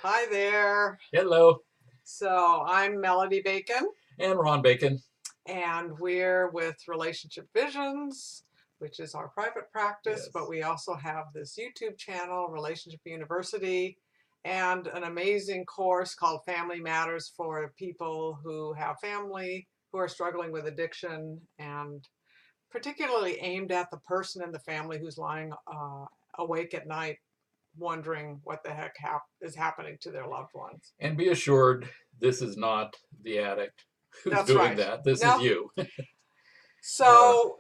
Hi there. Hello, So I'm Melody Bacon, and Ron Bacon. and we're with Relationship Visions, which is our private practice, but Yes. we also have this YouTube channel, Relationship University, and an amazing course called Family Matters for people who have family who are struggling with addiction, and particularly aimed at the person in the family who's lying awake at night wondering what the heck is happening to their loved ones. And be assured, this is not the addict who's That's doing right. that. This is No. you. uh, So,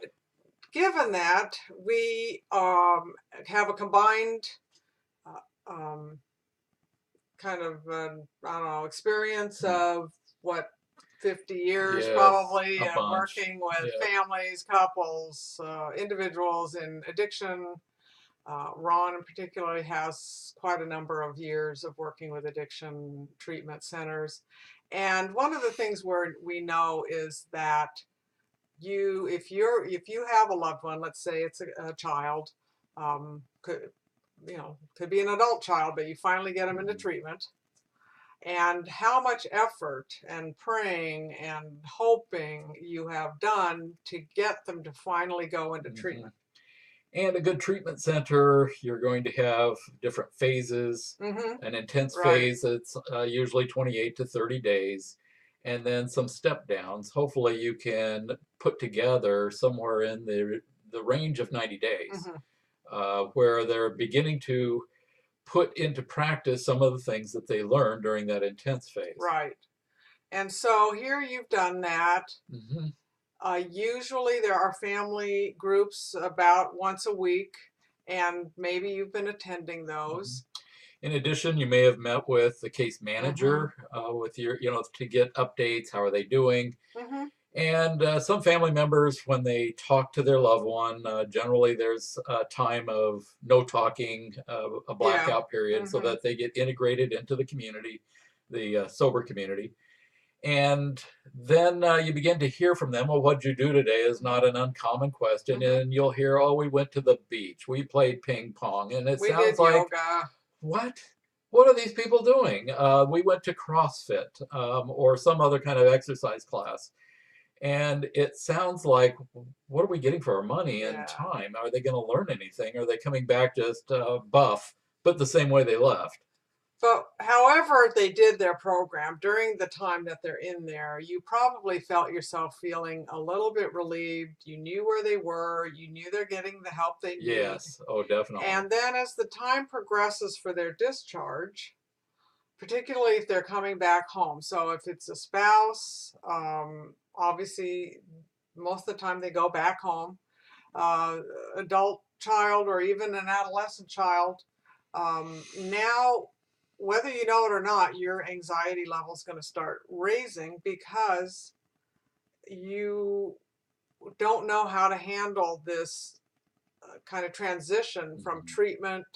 given that, we have a combined um, kind of, I don't know, experience of what, 50 years yes, probably a bunch. working with Yep. families, couples, individuals in addiction. Ron, in particular, has quite a number of years of working with addiction treatment centers. And one of the things we know is that if you have a loved one, let's say it's a child, could could be an adult child, but you finally get them into Mhm. treatment, and how much effort and praying and hoping you have done to get them to finally go into Mhm. treatment. And a good treatment center, you're going to have different phases. Mm-hmm. An intense Right. phase that's usually 28 to 30 days, and then some step downs. Hopefully, you can put together somewhere in the range of 90 days, Mm-hmm. where they're beginning to put into practice some of the things that they learned during that intense phase. Right. And so here you've done that. Hmm. Usually there are family groups about once a week, and maybe you've been attending Hmm. those. In addition, you may have met with the case Mm-hmm. manager with to get updates. How are they doing? Mm-hmm. And some family members, when they talk to their loved one, generally there's a time of no talking, a Yeah. blackout period, so Mm-hmm. that they get integrated into the community, the sober community. And then you begin to hear from them. Well, what'd you do today is not an uncommon question. Mm-hmm. And you'll hear, oh, we went to the beach, we played ping pong. And it We sounds did like, yoga. what? What are these people doing? We went to CrossFit or some other kind of exercise class. And it sounds like, what are we getting for our money and Yeah. time? Are they going to learn anything? Are they coming back just buff, but the same way they left? But however they did their program during the time that they're in there, you probably felt yourself feeling a little bit relieved. You knew where they were, you knew they're getting the help they need. Yes. Oh, definitely. And then as the time progresses for their discharge, particularly if they're coming back home. So if it's a spouse, obviously most of the time they go back home. Uh, Adult child or even an adolescent child. Now, whether you know it or not, your anxiety level is going to start raising because you don't know how to handle this kind of transition from Mhm. treatment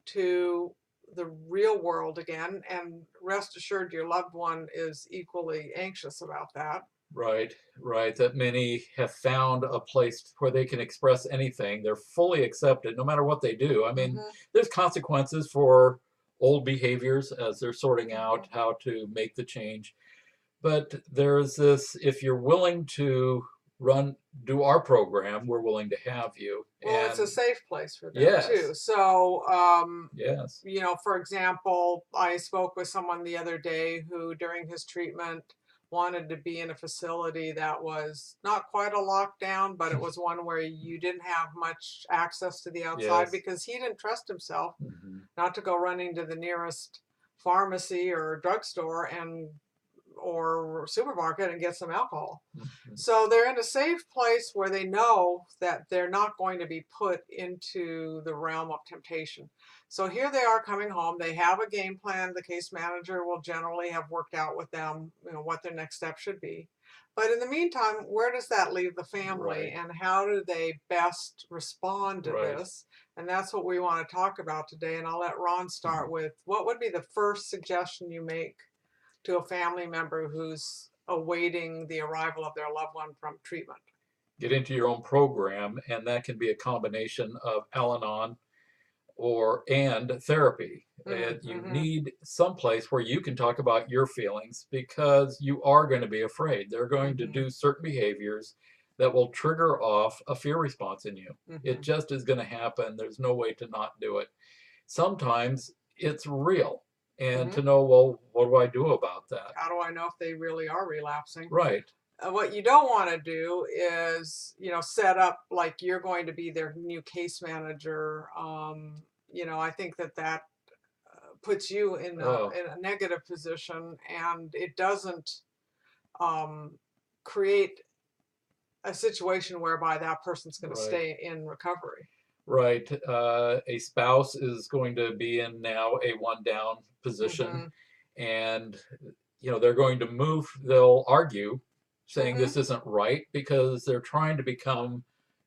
to the real world again. And rest assured, your loved one is equally anxious about that. Right, right. That many have found a place where they can express anything. They're fully accepted no matter what they do. I mean, Mm-hmm, there's consequences for old behaviors as they're sorting mm-hmm. out how to make the change. But there's this, if you're willing to run, do our program, we're willing to have you. Well, it's a And safe place for them too. yes, So, yes. for example, I spoke with someone the other day who, during his treatment, wanted to be in a facility that was not quite a lockdown, but it was one where you didn't have much access to the outside Yes. because he didn't trust himself Hmm. not to go running to the nearest pharmacy or drugstore and or supermarket and get some alcohol. Hmm. So they're in a safe place where they know that they're not going to be put into the realm of temptation. So here they are coming home. They have a game plan. The case manager will generally have worked out with them, what their next step should be. But in the meantime, where does that leave the family Right, and how do they best respond to right. this? And that's what we want to talk about today. And I'll let Ron start with what would be the first suggestion you make to a family member who's awaiting the arrival of their loved one from treatment. Get into your own program, and that can be a combination of al-anon and therapy. You Mm-hmm. need some place where you can talk about your feelings because you are going to be afraid. They're going to Mm-hmm. do certain behaviors that will trigger off a fear response in you. It Mm-hmm. just is going to happen. There's no way to not do it. Sometimes it's real. And Mm-hmm. to know, well, what do I do about that? How do I know if they really are relapsing? Right, What you don't want to do is, set up like you're going to be their new case manager. I think that puts you in a oh, negative position, and it doesn't um, create a situation whereby that person's going to right. stay in recovery. Right. A spouse is going to be in now a one down position, Mm-hmm. and they're going to move. They'll argue, saying Mm-hmm. this isn't right because they're trying to become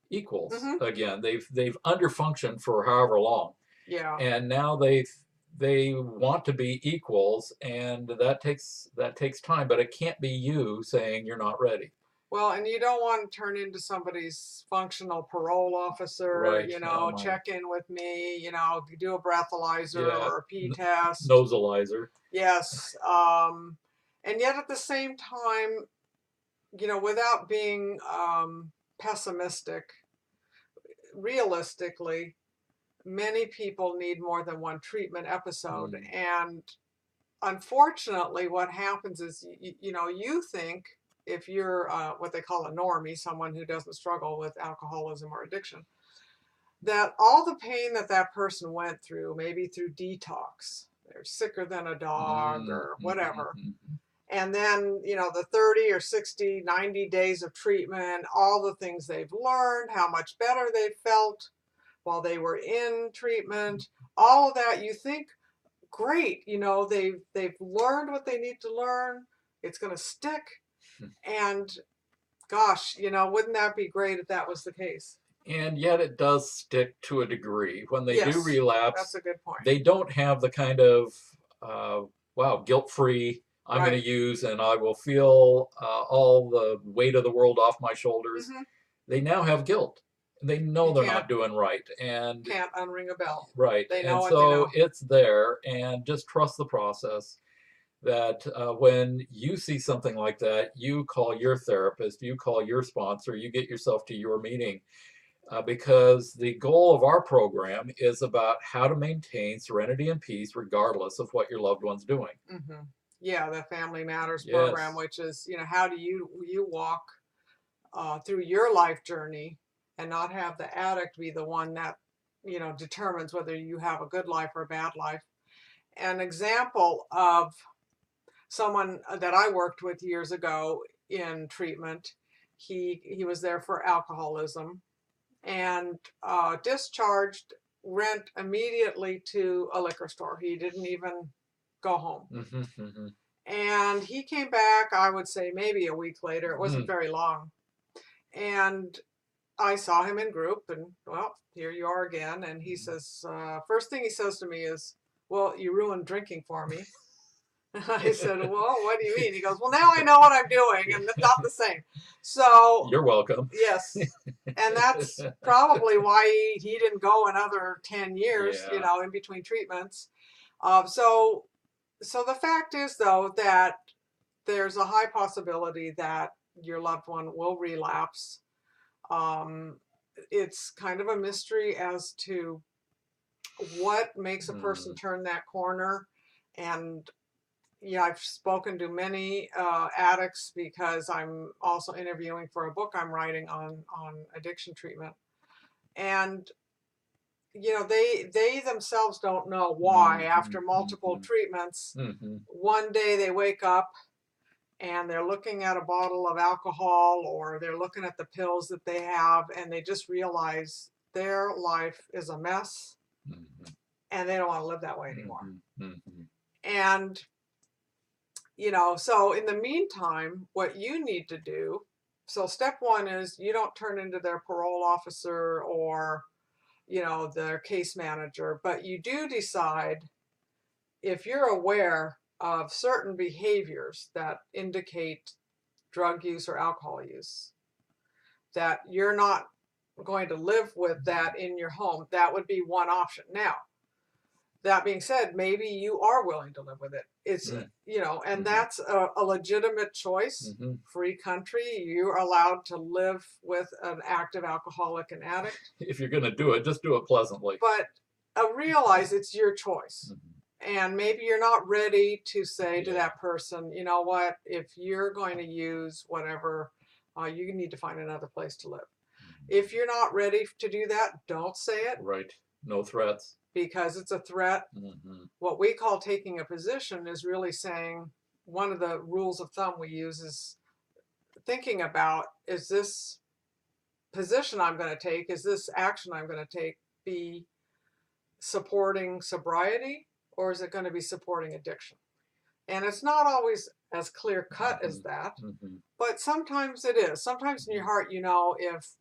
equals Mm-hmm. again. They've underfunctioned for however long, Yeah. and now they want to be equals, and that takes time. But it can't be you saying you're not ready. Well, and you don't want to turn into somebody's functional parole officer, Right. Oh my. check in with me, do a breathalyzer Yeah. or a pee test. Nosalizer. Yes. And yet at the same time, without being pessimistic, realistically, many people need more than one treatment episode. Mm, And unfortunately, what happens is, you think if you're what they call a normie, someone who doesn't struggle with alcoholism or addiction, that all the pain that that person went through, maybe through detox, they're sicker than a dog mm, or mm, mm, whatever. mm, And then, the 30 or 60, 90 days of treatment, all the things they've learned, how much better they felt while they were in treatment, all of that, you think, great, they've learned what they need to learn. It's going to stick. mm. And gosh, wouldn't that be great if that was the case? And yet it does stick to a degree. When they do Yes, that's relapse, a good point. they don't have the kind of, wow, guilt-free, I'm going Right. to use and I will feel all the weight of the world off my shoulders. Hmm. They now have guilt. They know You they're can't not doing right. And can't unring a bell. right. They know And what they so know. it's there, and just trust the process that when you see something like that, you call your therapist, you call your sponsor, you get yourself to your meeting because the goal of our program is about how to maintain serenity and peace regardless of what your loved one's doing. Hmm. Yeah, the Family Matters program, Yes. which is, how do you walk through your life journey and not have the addict be the one that determines whether you have a good life or a bad life. An example of someone that I worked with years ago in treatment, he was there for alcoholism and discharged, went immediately to a liquor store. He didn't even go home. Mm-hmm, mm-hmm. And he came back, I would say maybe a week later. It wasn't Mm, very long. And I saw him in group, and well, here you are again. And he says, first thing he says to me is, "Well, you ruined drinking for me." I said, "Well, what do you mean?" He goes, "Well, now I know what I'm doing, and it's not the same." So, You're welcome. yes, and that's probably why he didn't go another 10 years, Yeah. in between treatments. So, the fact is, though, that there's a high possibility that your loved one will relapse. Um, it's kind of a mystery as to what makes a person Mm, turn that corner. And yeah, I've spoken to many addicts because I'm also interviewing for a book I'm writing on addiction treatment. And they themselves don't know why mm-hmm, after multiple mm-hmm, treatments, mm-hmm, one day they wake up and they're looking at a bottle of alcohol or they're looking at the pills that they have and they just realize their life is a mess mm-hmm, and they don't want to live that way anymore. mm-hmm, mm-hmm. And so in the meantime, what you need to do, so step one is you don't turn into their parole officer or their case manager, but you do decide, if you're aware of certain behaviors that indicate drug use or alcohol use, that you're not going to live with that in your home, that would be one option. Now, that being said, maybe you are willing to live with it. It's, Mm. and Mhm. that's a legitimate choice. Mhm. Free country. You're allowed to live with an active alcoholic and addict, If you're going to do it, just do it pleasantly. but realize it's your choice. Mhm. And maybe you're not ready to say to Yeah. that person, you know what, if you're going to use whatever, you need to find another place to live. If you're not ready to do that, don't say it Right. No threats. because it's a threat. Mhm. What we call taking a position is really saying, one of the rules of thumb we use is thinking about, is this position I'm going to take, is this action I'm going to take be supporting sobriety, or is it going to be supporting addiction? And it's not always as clear cut as Mhm. that, Mhm. but sometimes it is. Sometimes in your heart, if,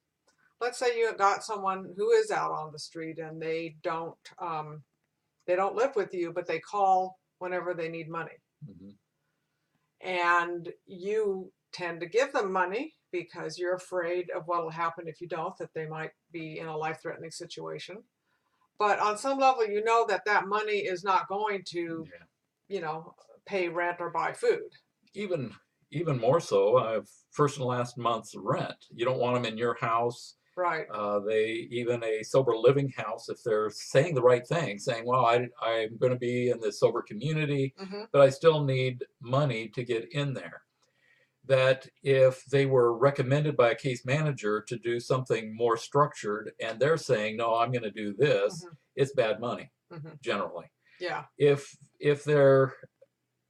let's say you got someone who is out on the street and they don't live with you, but they call whenever they need money. Mhm. And you tend to give them money because you're afraid of what will happen if you don't, that they might be in a life-threatening situation. But on some level, you know that that money is not going to, Yeah. pay rent or buy food. Even even more so, first and last month's rent. You don't want them in your house. Right. They even a sober living house, if they're saying the right thing, saying, "Well, I'm going to be in this sober community, Hmm. but I still need money to get in there." That if they were recommended by a case manager to do something more structured, and they're saying, "No, I'm going to do this," Hmm. it's bad money Hmm. generally. Yeah. If they're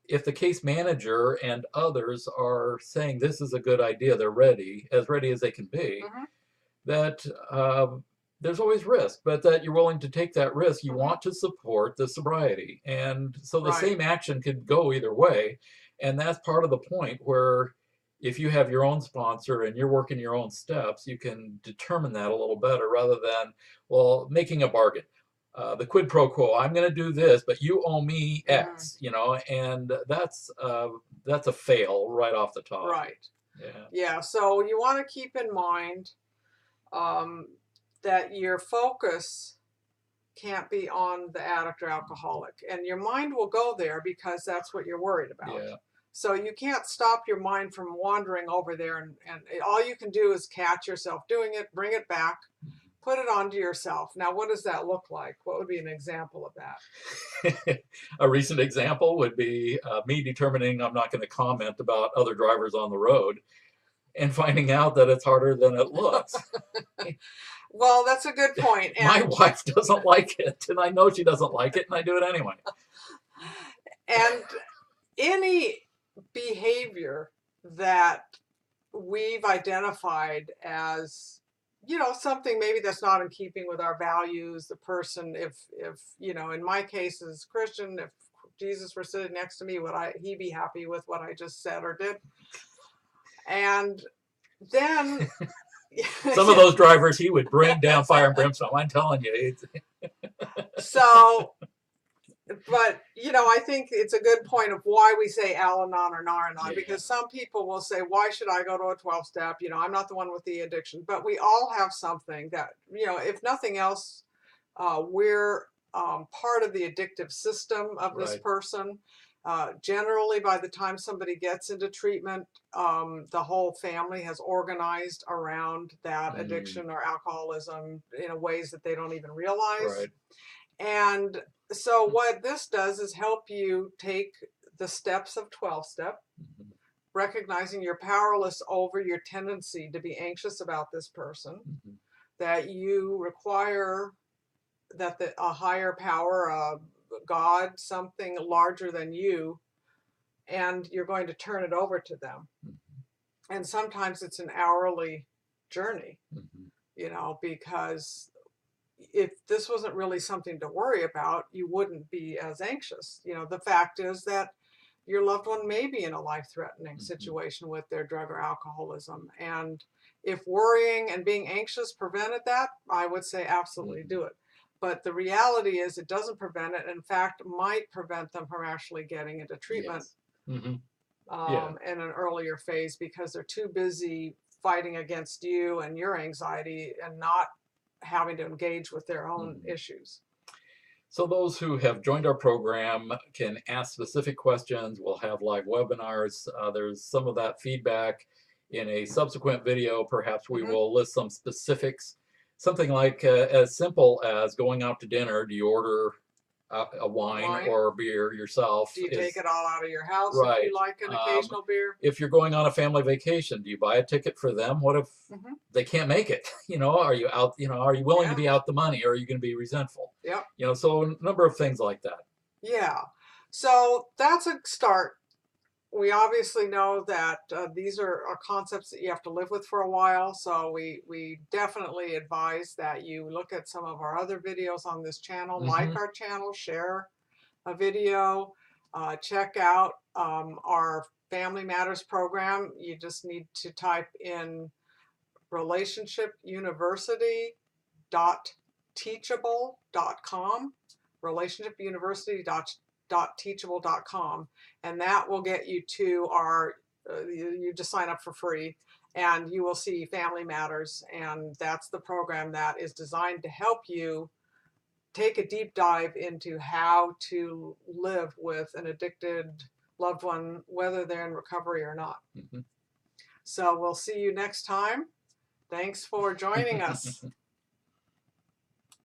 if the case manager and others are saying this is a good idea, they're ready, as ready as they can be, Hmm. that there's always risk, but that you're willing to take that risk. You Hmm. want to support the sobriety. And so the Right. same action could go either way. And that's part of the point where if you have your own sponsor and you're working your own steps, you can determine that a little better rather than, well, making a bargain. The quid pro quo, I'm going to do this, but you owe me Hmm. X, and that's a fail right off the top. Right. Yeah. Yeah. So you want to keep in mind, um, that your focus can't be on the addict or alcoholic, and your mind will go there because that's what you're worried about. Yeah. So you can't stop your mind from wandering over there, and all you can do is catch yourself doing it, bring it back, put it onto yourself. Now, what does that look like? What would be an example of that? A recent example would be me determining I'm not going to comment about other drivers on the road and finding out that it's harder than it looks. Well, that's a good point. My And wife doesn't like it, and I know she doesn't like it, and I do it anyway. and any behavior that we've identified as, something maybe that's not in keeping with our values, the person, if in my case as Christian, if Jesus were sitting next to me, would he be happy with what I just said or did? And then Some of those drivers he would bring down fire and brimstone. I'm telling you. so, but I think it's a good point of why we say al-anon or nar-anon, Yeah. because some people will say, why should I go to a 12-step? I'm not the one with the addiction. But we all have something that, if nothing else, we're part of the addictive system of this Right. person. Generally, by the time somebody gets into treatment, the whole family has organized around that addiction or alcoholism in ways that they don't even realize. Right. And so what this does is help you take the steps of 12-step, Mhm. recognizing you're powerless over your tendency to be anxious about this person, Mhm. that you require that a higher power, God, something larger than you, and you're going to turn it over to them. Mhm. And sometimes it's an hourly journey, Mhm. because if this wasn't really something to worry about, you wouldn't be as anxious. The fact is that your loved one may be in a life-threatening Mhm. situation with their drug or alcoholism. And if worrying and being anxious prevented that, I would say absolutely do it. But the reality is it doesn't prevent it. In fact, might prevent them from actually getting into treatment Yes. Mhm. Yeah. in an earlier phase because they're too busy fighting against you and your anxiety and not having to engage with their own Mhm. issues. So those who have joined our program can ask specific questions. We'll have live webinars. There's some of that feedback in a subsequent video. Perhaps we Hmm. will list some specifics. Something like as simple as going out to dinner. Do you order a wine Wine. or beer yourself? Do you take Is it all out of your house if right. you like an occasional beer? If you're going on a family vacation, do you buy a ticket for them? What if Hmm. they can't make it? Are you out? Are you willing to Yeah. be out the money, or are you going to be resentful? Yep. So a number of things like that. Yeah. So that's a start. We obviously know that these are concepts that you have to live with for a while. So we definitely advise that you look at some of our other videos on this channel, like Hmm. our channel, share a video, check out our Family Matters program. You just need to type in relationshipuniversity.teachable.com, relationshipuniversity.teachable.com, and that will get you to our, you just sign up for free and you will see Family Matters, and that's the program that is designed to help you take a deep dive into how to live with an addicted loved one, whether they're in recovery or not. Hmm. So we'll see you next time. Thanks for joining us.